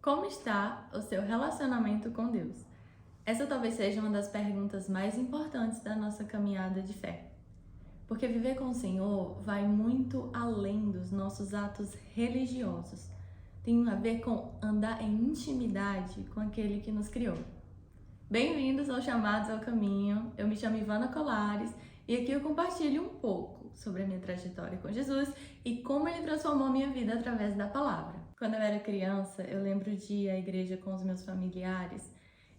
Como está o seu relacionamento com Deus? Essa talvez seja uma das perguntas mais importantes da nossa caminhada de fé. Porque viver com o Senhor vai muito além dos nossos atos religiosos. Tem a ver com andar em intimidade com aquele que nos criou. Bem-vindos ao Chamados ao Caminho. Eu me chamo Ivana Colares e aqui eu compartilho um pouco sobre a minha trajetória com Jesus e como ele transformou minha vida através da palavra. Quando eu era criança, eu lembro de ir à igreja com os meus familiares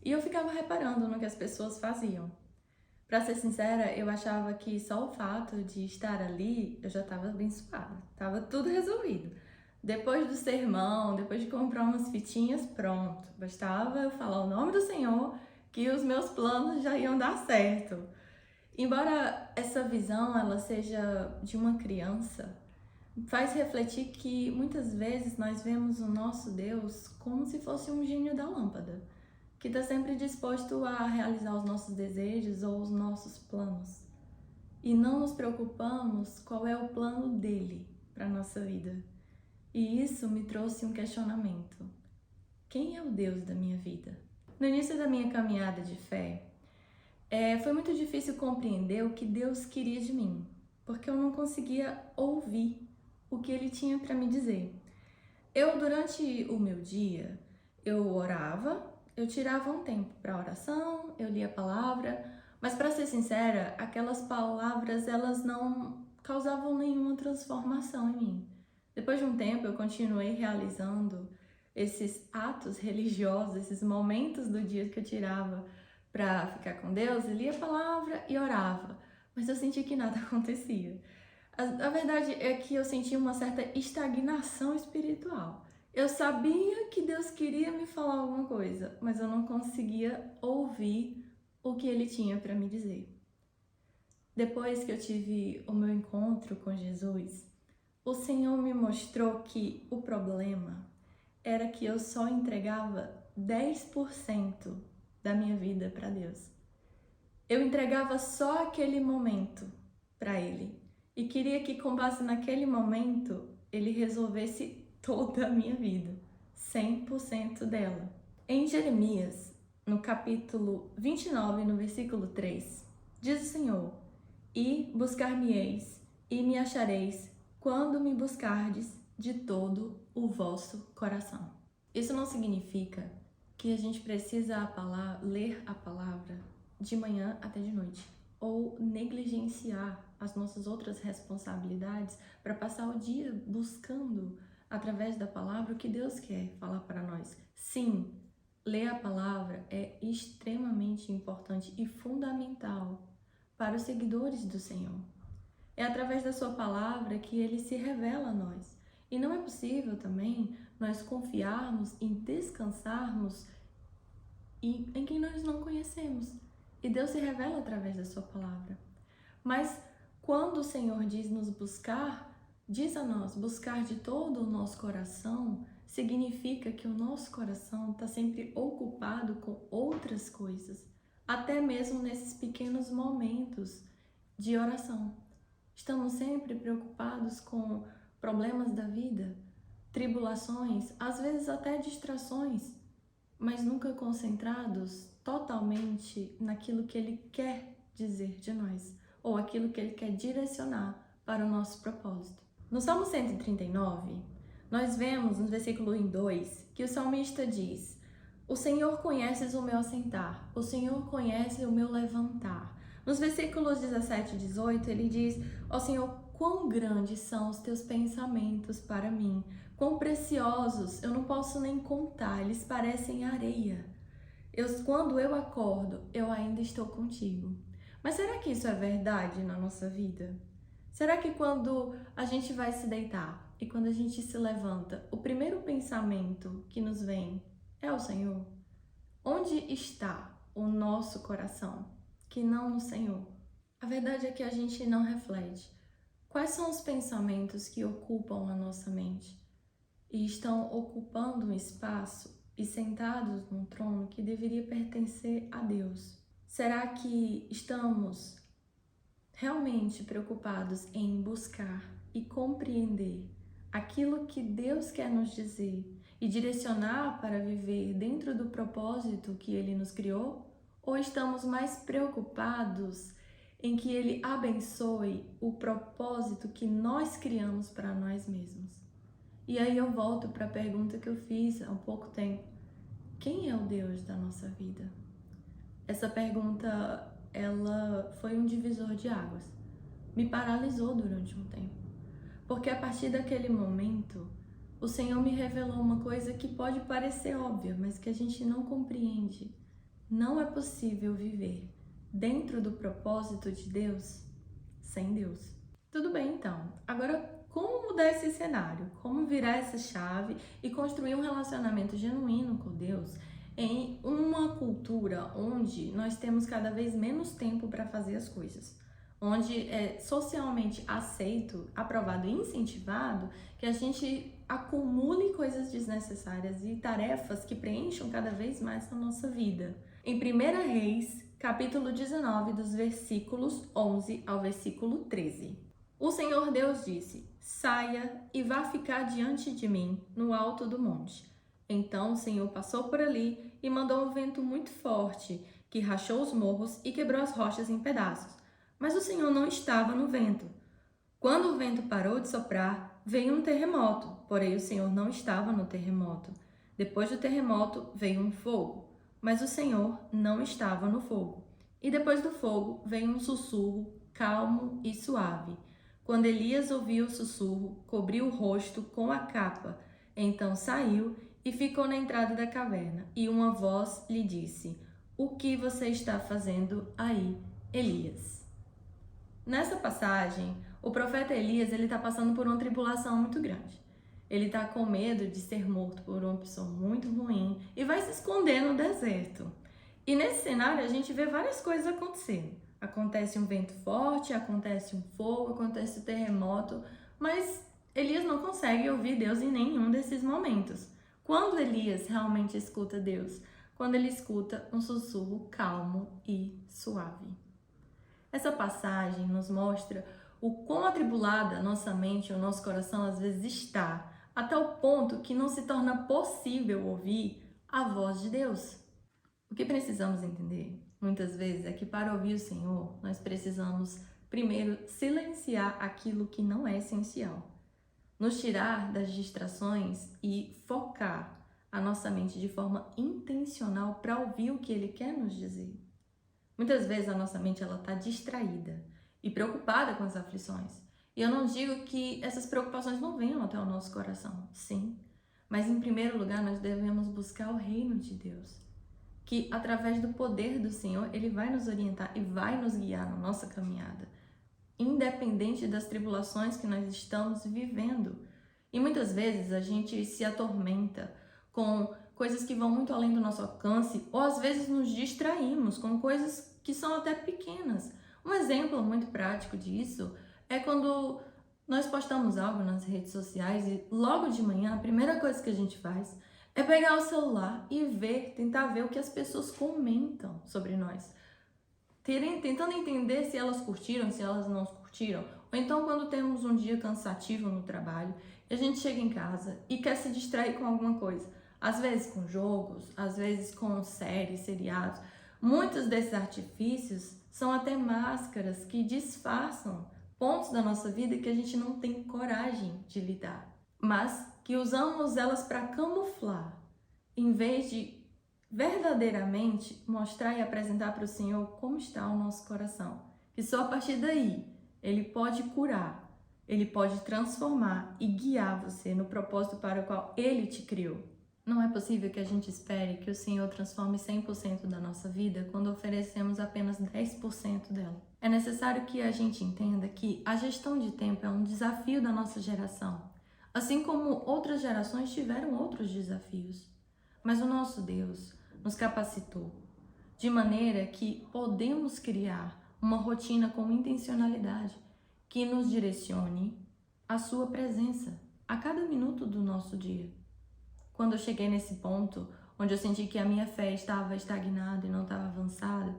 e eu ficava reparando no que as pessoas faziam. Pra ser sincera, eu achava que só o fato de estar ali, eu já estava abençoada, estava tudo resolvido. Depois do sermão, depois de comprar umas fitinhas, pronto, bastava eu falar o nome do Senhor que os meus planos já iam dar certo. Embora essa visão ela seja de uma criança, faz refletir que muitas vezes nós vemos o nosso Deus como se fosse um gênio da lâmpada, que está sempre disposto a realizar os nossos desejos ou os nossos planos. E não nos preocupamos qual é o plano dele para a nossa vida. E isso me trouxe um questionamento. Quem é o Deus da minha vida? No início da minha caminhada de fé, foi muito difícil compreender o que Deus queria de mim, porque eu não conseguia ouvir o que ele tinha para me dizer. Durante o meu dia, eu orava, eu tirava um tempo para oração, eu lia a palavra, mas para ser sincera, aquelas palavras elas não causavam nenhuma transformação em mim. Depois de um tempo, eu continuei realizando esses atos religiosos, esses momentos do dia que eu tirava para ficar com Deus, eu lia a palavra e orava, mas eu senti que nada acontecia. A verdade é que eu sentia uma certa estagnação espiritual. Eu sabia que Deus queria me falar alguma coisa, mas eu não conseguia ouvir o que Ele tinha para me dizer. Depois que eu tive o meu encontro com Jesus, o Senhor me mostrou que o problema era que eu só entregava 10% da minha vida para Deus. Eu entregava só aquele momento para Ele e queria que, com base naquele momento, Ele resolvesse toda a minha vida, 100% dela. Em Jeremias, no capítulo 29, no versículo 3, diz o Senhor: E buscar-me-eis e me achareis quando me buscardes de todo o vosso coração. Isso não significa que a gente precisa ler a palavra de manhã até de noite, ou negligenciar as nossas outras responsabilidades para passar o dia buscando, através da palavra, o que Deus quer falar para nós. Sim, ler a palavra é extremamente importante e fundamental para os seguidores do Senhor. É através da sua palavra que Ele se revela a nós. E não é possível também nós confiarmos e descansarmos em quem nós não conhecemos. E Deus se revela através da sua palavra. Mas quando o Senhor diz nos buscar, diz a nós buscar de todo o nosso coração, significa que o nosso coração está sempre ocupado com outras coisas, até mesmo nesses pequenos momentos de oração. Estamos sempre preocupados com problemas da vida, tribulações, às vezes até distrações, mas nunca concentrados totalmente naquilo que Ele quer dizer de nós, ou aquilo que Ele quer direcionar para o nosso propósito. No Salmo 139, nós vemos no versículo 2 que o salmista diz: O Senhor conhece o meu assentar, o Senhor conhece o meu levantar. Nos versículos 17 e 18, ele diz: Ó Senhor, quão grandes são os teus pensamentos para mim, quão preciosos, eu não posso nem contar, eles parecem areia. Quando eu acordo, eu ainda estou contigo. Mas será que isso é verdade na nossa vida? Será que quando a gente vai se deitar e quando a gente se levanta, o primeiro pensamento que nos vem é o Senhor? Onde está o nosso coração, que não no Senhor? A verdade é que a gente não reflete. Quais são os pensamentos que ocupam a nossa mente e estão ocupando um espaço e sentados num trono que deveria pertencer a Deus? Será que estamos realmente preocupados em buscar e compreender aquilo que Deus quer nos dizer e direcionar para viver dentro do propósito que Ele nos criou? Ou estamos mais preocupados em que Ele abençoe o propósito que nós criamos para nós mesmos? E aí eu volto para a pergunta que eu fiz há um pouco tempo. Quem é o Deus da nossa vida? Essa pergunta, ela foi um divisor de águas. Me paralisou durante um tempo. Porque a partir daquele momento, o Senhor me revelou uma coisa que pode parecer óbvia, mas que a gente não compreende. Não é possível viver dentro do propósito de Deus sem Deus. Tudo bem, então. Agora, como mudar esse cenário? Como virar essa chave e construir um relacionamento genuíno com Deus em uma cultura onde nós temos cada vez menos tempo para fazer as coisas? Onde é socialmente aceito, aprovado e incentivado que a gente acumule coisas desnecessárias e tarefas que preencham cada vez mais a nossa vida. Em 1 Reis, capítulo 19, dos versículos 11 ao versículo 13. O Senhor Deus disse: saia e vá ficar diante de mim no alto do monte. Então o Senhor passou por ali e mandou um vento muito forte, que rachou os morros e quebrou as rochas em pedaços. Mas o Senhor não estava no vento. Quando o vento parou de soprar, veio um terremoto, porém o Senhor não estava no terremoto. Depois do terremoto veio um fogo, mas o Senhor não estava no fogo. E depois do fogo veio um sussurro calmo e suave. Quando Elias ouviu o sussurro, cobriu o rosto com a capa. Então saiu e ficou na entrada da caverna. E uma voz lhe disse: o que você está fazendo aí, Elias? Nessa passagem, o profeta Elias está passando por uma tribulação muito grande. Ele está com medo de ser morto por uma pessoa muito ruim e vai se esconder no deserto. E nesse cenário a gente vê várias coisas acontecendo. Acontece um vento forte, acontece um fogo, acontece um terremoto, mas Elias não consegue ouvir Deus em nenhum desses momentos. Quando Elias realmente escuta Deus? Quando ele escuta um sussurro calmo e suave. Essa passagem nos mostra o quão atribulada a nossa mente, o nosso coração às vezes está, até o ponto que não se torna possível ouvir a voz de Deus. O que precisamos entender, muitas vezes, é que para ouvir o Senhor, nós precisamos primeiro silenciar aquilo que não é essencial, nos tirar das distrações e focar a nossa mente de forma intencional para ouvir o que Ele quer nos dizer. Muitas vezes a nossa mente está distraída e preocupada com as aflições. E eu não digo que essas preocupações não venham até o nosso coração, sim. Mas em primeiro lugar nós devemos buscar o reino de Deus. Que através do poder do Senhor, Ele vai nos orientar e vai nos guiar na nossa caminhada. Independente das tribulações que nós estamos vivendo. E muitas vezes a gente se atormenta com coisas que vão muito além do nosso alcance, ou às vezes nos distraímos com coisas que são até pequenas. Um exemplo muito prático disso é quando nós postamos algo nas redes sociais e logo de manhã a primeira coisa que a gente faz é pegar o celular e tentar ver o que as pessoas comentam sobre nós. Tentando entender se elas curtiram, se elas não curtiram. Ou então quando temos um dia cansativo no trabalho, a gente chega em casa e quer se distrair com alguma coisa. Às vezes com jogos, às vezes com séries, seriados. Muitos desses artifícios são até máscaras que disfarçam pontos da nossa vida que a gente não tem coragem de lidar, mas que usamos elas para camuflar, em vez de verdadeiramente mostrar e apresentar para o Senhor como está o nosso coração. Que só a partir daí Ele pode curar, Ele pode transformar e guiar você no propósito para o qual Ele te criou. Não é possível que a gente espere que o Senhor transforme 100% da nossa vida quando oferecemos apenas 10% dela. É necessário que a gente entenda que a gestão de tempo é um desafio da nossa geração, assim como outras gerações tiveram outros desafios. Mas o nosso Deus nos capacitou de maneira que podemos criar uma rotina com intencionalidade que nos direcione à sua presença a cada minuto do nosso dia. Quando eu cheguei nesse ponto, onde eu senti que a minha fé estava estagnada e não estava avançada,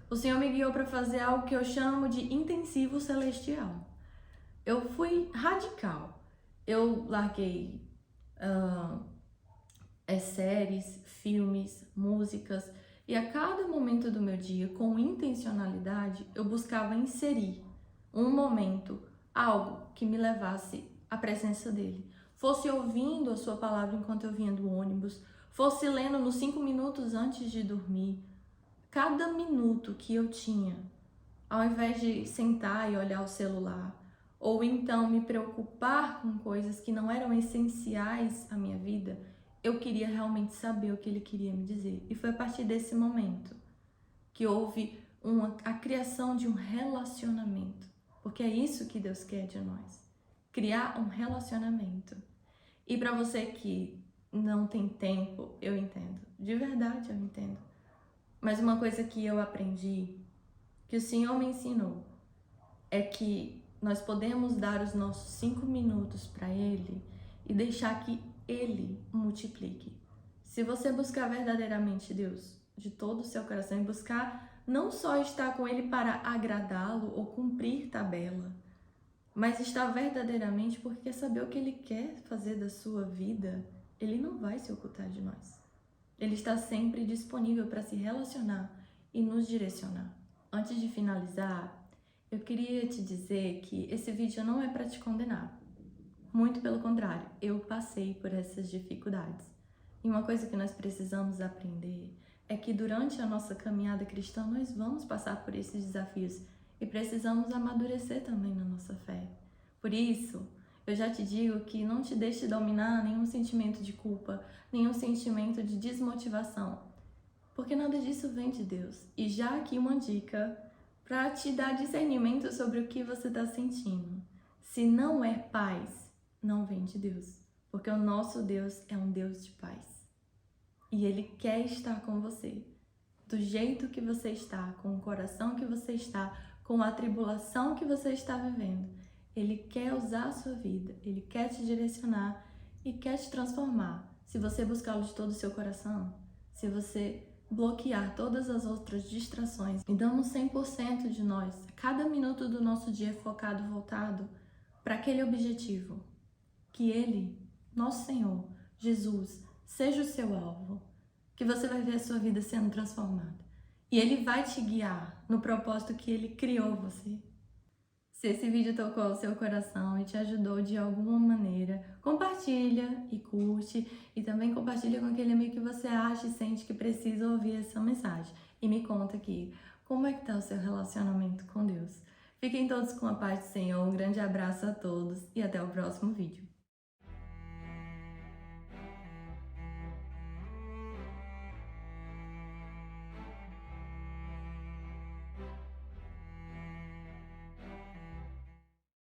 o Senhor me guiou para fazer algo que eu chamo de intensivo celestial. Eu fui radical. Eu larguei séries, filmes, músicas, e a cada momento do meu dia, com intencionalidade, eu buscava inserir um momento, algo que me levasse à presença dele. Fosse ouvindo a sua palavra enquanto eu vinha do ônibus, fosse lendo nos 5 minutos antes de dormir. Cada minuto que eu tinha, ao invés de sentar e olhar o celular, ou então me preocupar com coisas que não eram essenciais à minha vida, eu queria realmente saber o que ele queria me dizer. E foi a partir desse momento que houve a criação de um relacionamento. Porque é isso que Deus quer de nós. Criar um relacionamento. E para você que não tem tempo, eu entendo. De verdade eu entendo. Mas uma coisa que eu aprendi, que o Senhor me ensinou, é que nós podemos dar os nossos 5 minutos para Ele e deixar que Ele multiplique. Se você buscar verdadeiramente Deus de todo o seu coração e buscar não só estar com Ele para agradá-lo ou cumprir tabela, mas estar verdadeiramente porque quer saber o que Ele quer fazer da sua vida, Ele não vai se ocultar de nós. Ele está sempre disponível para se relacionar e nos direcionar. Antes de finalizar, eu queria te dizer que esse vídeo não é para te condenar. Muito pelo contrário, eu passei por essas dificuldades. E uma coisa que nós precisamos aprender é que durante a nossa caminhada cristã nós vamos passar por esses desafios e precisamos amadurecer também na nossa fé. Por isso, eu já te digo que não te deixe dominar nenhum sentimento de culpa, nenhum sentimento de desmotivação, porque nada disso vem de Deus. E já aqui uma dica para te dar discernimento sobre o que você está sentindo. Se não é paz, não vem de Deus, porque o nosso Deus é um Deus de paz. E Ele quer estar com você, do jeito que você está, com o coração que você está, com a tribulação que você está vivendo. Ele quer usar a sua vida, Ele quer te direcionar e quer te transformar. Se você buscá-lo de todo o seu coração, se você bloquear todas as outras distrações e damos 100% de nós, cada minuto do nosso dia focado, voltado para aquele objetivo, que Ele, nosso Senhor, Jesus, seja o seu alvo, que você vai ver a sua vida sendo transformada. E Ele vai te guiar no propósito que Ele criou você. Se esse vídeo tocou o seu coração e te ajudou de alguma maneira, compartilha e curte, e também compartilha com aquele amigo que você acha e sente que precisa ouvir essa mensagem. E me conta aqui, como é que está o seu relacionamento com Deus? Fiquem todos com a paz do Senhor, um grande abraço a todos e até o próximo vídeo.